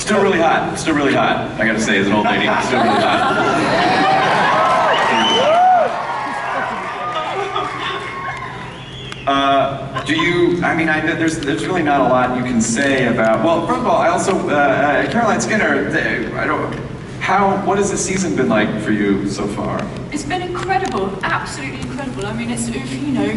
Still really hot. Still really hot. I gotta say, as an old lady, still really hot. Do you? I mean, I know there's really not a lot you can say about. Well, first of all, I also Caroline Skinner. I don't. What has this season been like for you so far? It's been incredible, absolutely incredible. I mean, it's, you know,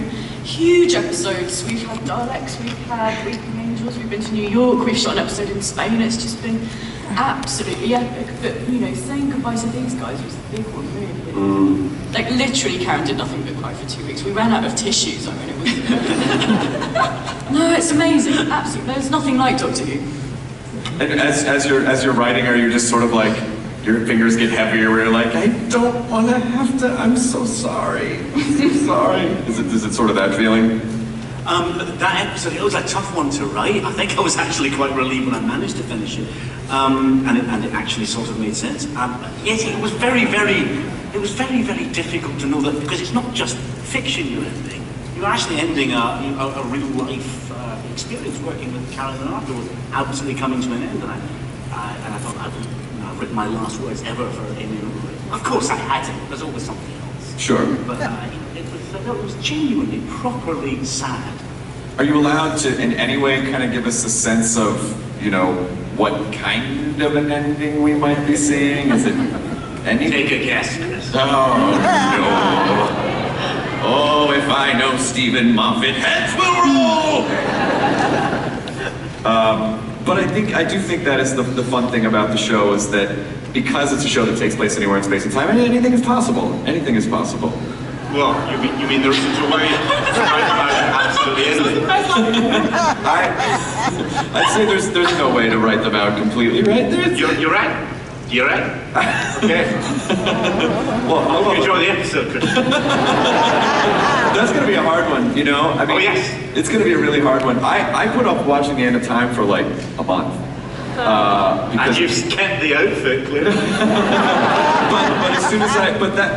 huge episodes. We've had Daleks, we've had Weeping Angels, we've been to New York, we've shot an episode in Spain. It's just been absolutely epic. But, you know, saying goodbye to these guys was the big one, really. Like, literally, Karen did nothing but cry for 2 weeks. We ran out of tissues. I mean, it was... No, it's amazing, absolutely. There's nothing like Doctor Who. And as you're writing, are you just sort of like, your fingers get heavier where you're like, I don't want to have to, I'm so sorry, I'm so sorry. Is it sort of that feeling? That episode, it was a tough one to write. I think I was actually quite relieved when I managed to finish it. And it actually sort of made sense. Yes, it was very, very difficult to know that, because it's not just fiction you're ending. You're actually ending a real life experience working with Karen and Arthur was absolutely coming to an end. And I thought I've written my last words ever for any. Of course I hadn't. There's always something else. Sure. But it was genuinely, properly sad. Are you allowed to, in any way, kind of give us a sense of, you know, what kind of an ending we might be seeing? Is it any? Take a guess, Chris. Oh no! Oh, if I know Stephen Moffat, heads will roll. But I do think that is the fun thing about the show, is that because it's a show that takes place anywhere in space and time, anything is possible. Anything is possible. Well, you mean there isn't a way to write about absolutely anything? I'd say there's no way to write them out completely, right? You're right. You're right. Okay. Well, I'll enjoy the episode, Chris. That's going to be a hard one, you know? I mean, oh, yes. It's going to be a really hard one. I put up watching The End of Time for like a month. And you've kept the outfit, clearly. but as soon as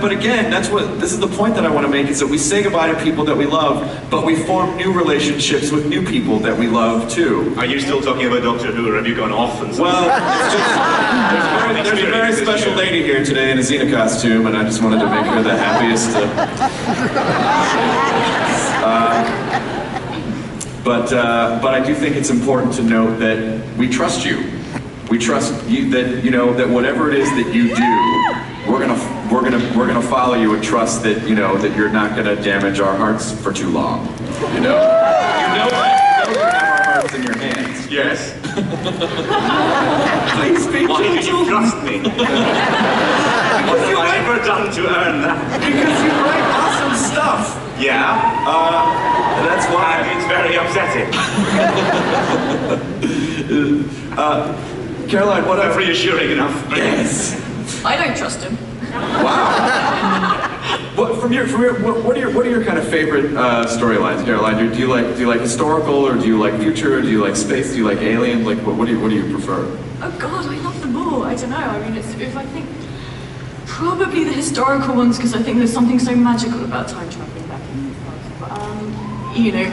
but again, this is the point that I want to make, is that we say goodbye to people that we love, but we form new relationships with new people that we love too. Are you still talking about Doctor Who, or have you gone off and well, it's just, there's a very special lady here today in a Xena costume, and I just wanted to make her the happiest. But I do think it's important to note that we trust you. We trust you that, you know, that whatever it is that you do, we're gonna follow you and trust that, you know, that you're not gonna damage our hearts for too long. You know that you have our hearts in your hands. Yes. Please be Why did you trust me? What have I ever done to earn that? Because you write awesome stuff. Yeah. That's why. It's very upsetting. Caroline, what That's reassuring enough. Yes. I don't trust him. Wow. What are your kind of favorite storylines, Caroline? Do you like historical, or do you like future, or do you like space, do you like alien? Like what do you prefer? Oh God, I love them all. I don't know. I mean, if I think probably the historical ones, because I think there's something so magical about time traveling back in the past. But you know,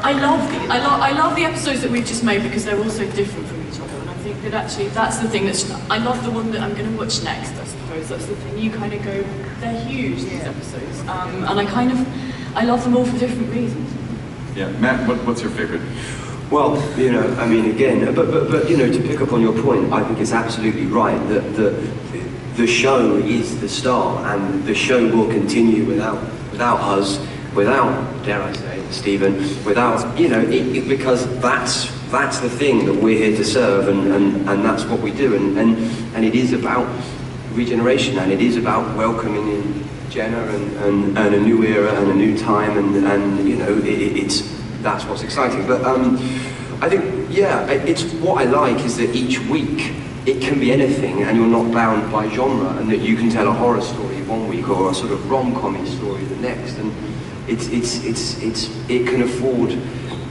I love the episodes that we've just made, because they're all so different from each other. And I think that actually that's the thing I love the one that I'm going to watch next. I suppose that's the thing. You kind of go, they're huge, these episodes, and I love them all for different reasons. Yeah, Matt, what's your favorite? Well, you know, I mean, again, but you know, to pick up on your point, I think it's absolutely right that the show is the star, and the show will continue without us, without, dare I say, Stephen, without, you know, because that's the thing that we're here to serve, and that's what we do, and it is about regeneration, and it is about welcoming in Jenna and a new era and a new time, and you know, that's what's exciting. But I think, yeah, it's what I like is that each week it can be anything, and you're not bound by genre, and that you can tell a horror story one week or a sort of rom-com story the next, and it can afford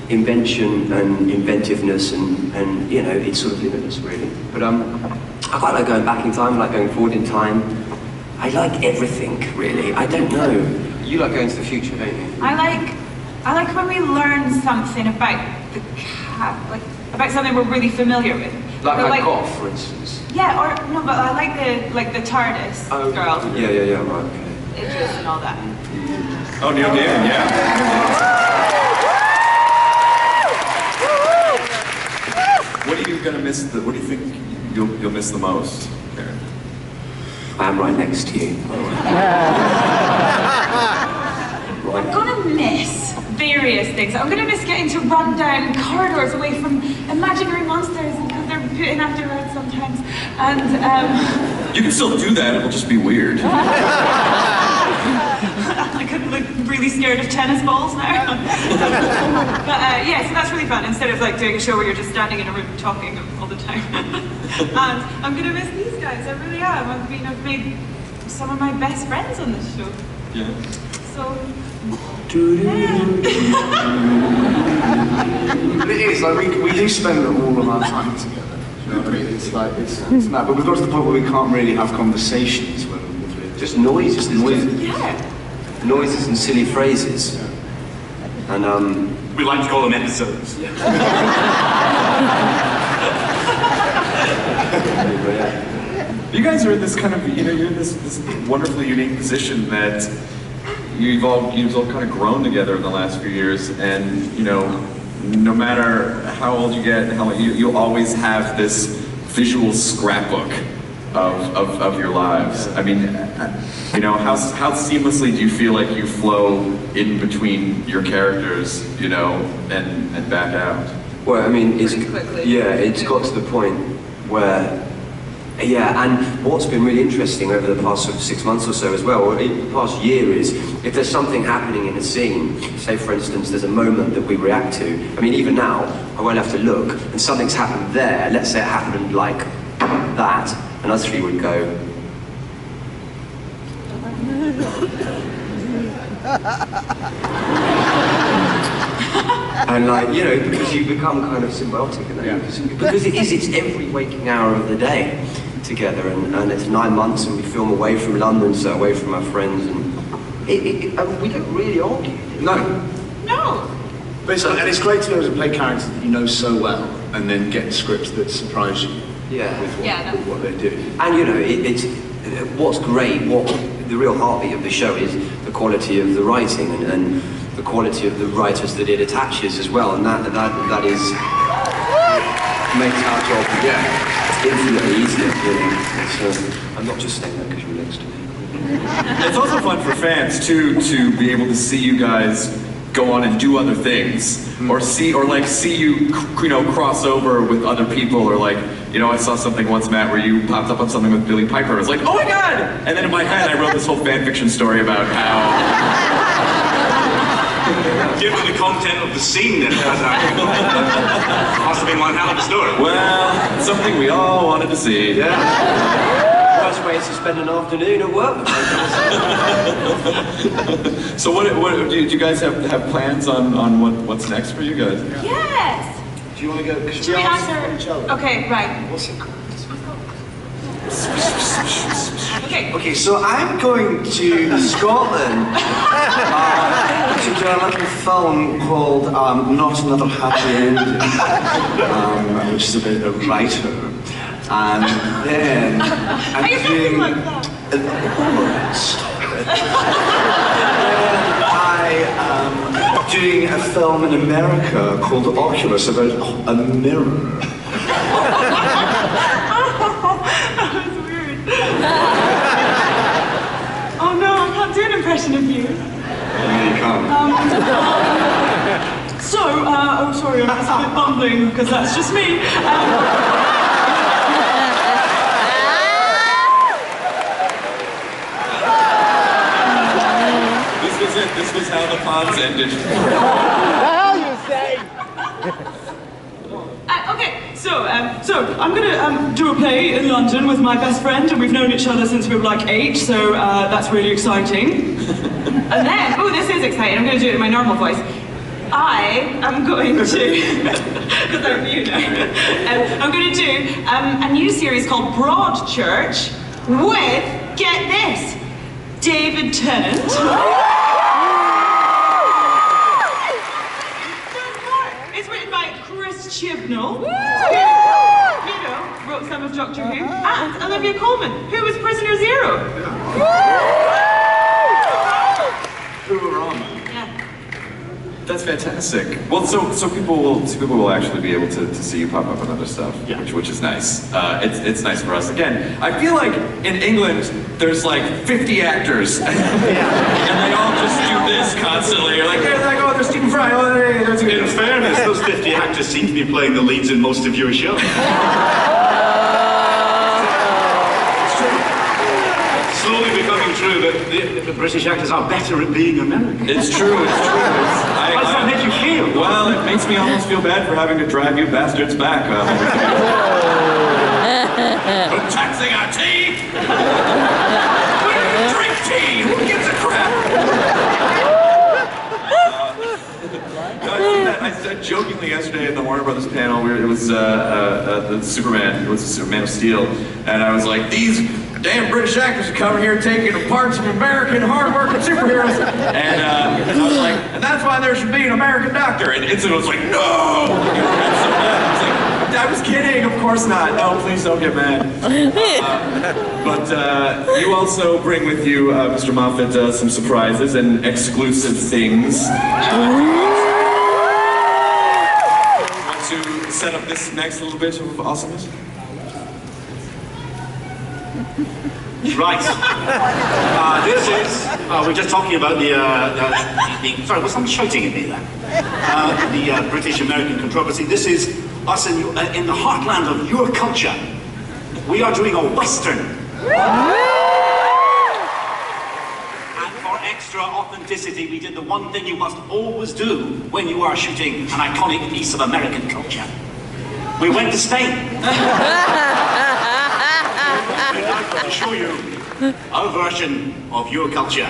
invention and inventiveness, and you know, it's sort of limitless, really. But I quite like going back in time, I like going forward in time. I like everything, really. I don't know. You like going to the future, don't you? I like when we learn something about about something we're really familiar with. Like Goth, for instance. Yeah, or no, but I like the TARDIS girl. Yeah, right, okay. Idris and all that. Oh, Neil Gaiman, yeah. What are you gonna miss? What do you think you'll miss the most, Karen? I am right next to you. I'm gonna miss various things. I'm gonna miss getting to run down corridors away from imaginary monsters because they're putting afterwards sometimes. And You can still do that, it'll just be weird. I could look really scared of tennis balls now. But yeah, so that's really fun. Instead of like doing a show where you're just standing in a room talking all the time. And I'm gonna miss these guys. I really am. I've made some of my best friends on this show. Yeah. So. But it is, like, we do spend all of our time together. You know what I mean? It's like, it's mad. But we've got to the point where we can't really have conversations when we're Just noises. Yeah. Noises and silly phrases. And We like to call them episodes. You guys are in this kind of, you're in this wonderfully unique position that you've all kind of grown together in the last few years, and no matter how old you get, you'll always have this visual scrapbook of your lives. I mean, how seamlessly do you feel like you flow in between your characters, and back out? well, I mean, it's quickly. it's got to the point where. Yeah, and what's been really interesting over the past sort of 6 months or so as well, or the past year, is if there's something happening in a scene, say for instance there's a moment that we react to, I mean even now, I won't have to look, and something's happened there, let's say it happened like that, and us three would go... And like, because you become kind of symbiotic in that, because it's every waking hour of the day together, and it's 9 months and we film away from London, so away from our friends, and we don't really argue. No. No. But it's great to be able to play characters that you know so well, and then get scripts that surprise you with what they do. And it's what's great, what the real heartbeat of the show is the quality of the writing and the quality of the writers that it attaches as well, and that is makes our job infinitely easier. I'm not just saying that because you're next to me. It's also fun for fans too to be able to see you guys go on and do other things, or see you cross over with other people, or like I saw something once, Matt, where you popped up on something with Billy Piper. I was like, oh my god! And then in my head I wrote this whole fan fiction story about how. Given the content of the scene, then must have been one hell of a story. Well, something we all wanted to see. Yeah. Worst way is to spend an afternoon at work. So what do you guys have plans on what's next for you guys? Yes. Do you want to go? Should we answer? Okay, right. What's it called? Okay, so I'm going to Scotland to do a little film called Not Another Happy Ending, which is about a writer. And then I'm doing like that? Stop it. I am doing a film in America called Oculus about a mirror. Oh no, I can't do an impression of you. You can't. Sorry, I'm just a bit bumbling because that's just me. This was it. This was how the ponds ended. The hell you say? Okay, so I'm gonna do a play in London with my best friend, and we've known each other since we were like 8, so that's really exciting. And then, this is exciting. I'm gonna do it in my normal voice. I am going to, because I'm new now, I'm going to do a new series called Broadchurch with, get this, David Tennant. It's written by Chris Chibnall, who, wrote some of Doctor Who, and Olivia Colman, who was Prisoner Zero. Who were on? Yeah. That's fantastic. Well, so people will actually be able to see you pop up on other stuff, Yeah. which is nice. It's nice for us. Again, I feel like in England there's like 50 actors, and they all just do this constantly. You're like, oh, there's Stephen Fry. Oh, hey, there's In fairness, those 50 actors seem to be playing the leads in most of your shows. Slowly becoming true that the British actors are better at being American. It's true. It's true. How does that make you feel? Well, it makes me almost feel bad for having to drive you bastards back. For taxing our tea. We don't drink tea. Who gives a crap? I said jokingly yesterday at the Warner Brothers panel, it was the Superman, it was Man of Steel, and I was like, these damn British actors are coming here taking the parts of American hard-working superheroes, and I was like, and that's why there should be an American doctor, and Instant was like, no! I was kidding, of course not. No, please don't get mad. But you also bring with you, Mr. Moffat, some surprises and exclusive things. To set up this next little bit of awesomeness? Right. This is, we're just talking about sorry, was someone shouting at me there? The British-American controversy. This is us in the heartland of your culture. We are doing a Western. And for extra authenticity, we did the one thing you must always do when you are shooting an iconic piece of American culture. We went to Spain. To show you our version of your culture.